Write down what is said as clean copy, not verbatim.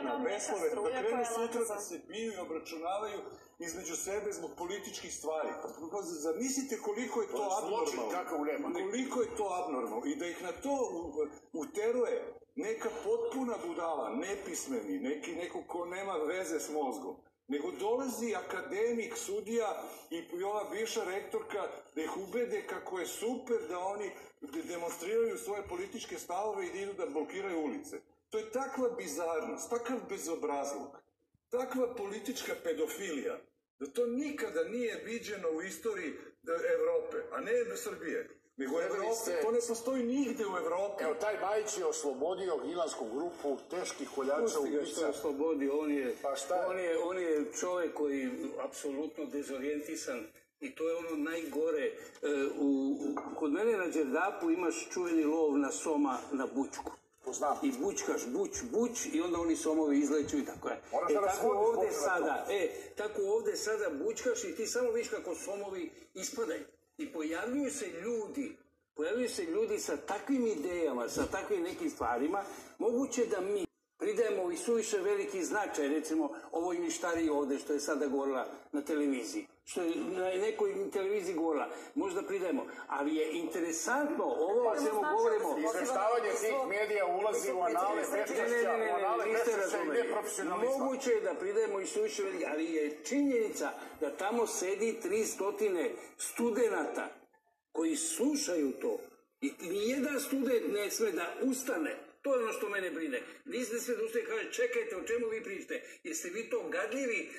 na beslove, da krenu sutra da se biju i obračunavaju između sebe zbog političkih stvari. Zamislite koliko je to abnormalno. Koliko je to abnormalno. I da ih na to uteruje neka potpuna budala, nepismeni, neko ko nema veze s mozgom, nego dolazi akademik, sudija i ova bivša rektorka da ih ubede kako je super da oni demonstriraju svoje političke stavove i da idu da blokiraju ulice. To je takva bizarnost, takav bezobrazluk, takva politička pedofilija, da to nikada nije viđeno u istoriji Evrope, a ne Srbije, nego Evrope. To ne postoji nigde u Evropi. Evo, taj Majić je oslobodio Gnjilansku grupu teških koljača ubica. Pusti ga što je oslobodio, on je čovjek koji je apsolutno dezorijentisan i to je ono najgore. Kod mene na Đerdapu imaš čuveni lov na soma na bućku. Poznam. I bućkaš, buć i onda oni somovi izleću i tako je. Tako ovde sada bućkaš i ti samo viš kako somovi ispadaju. I pojavljuju se ljudi sa takvim idejama, sa takvim nekim stvarima, moguće da mi pridajemo i suviše veliki značaj, recimo ovoj ništariji ovde što je sada govorila na televiziji, što je na nekoj televiziji govorila, možda pridajemo, ali je interesantno, ovo o čemu govorimo... Izveštavanje tih medija ulazi u anale beščašća i neprofesionalizma. Moguće je da pridajemo i suviše veliki, ali je činjenica da tamo sedi 300 studenata koji slušaju to i nijedan student ne sme da ustane. To je ono što mene brine. Vi ste sve da ustane i kaže, čekajte, o čemu vi pričate? Jeste vi to gadljivi?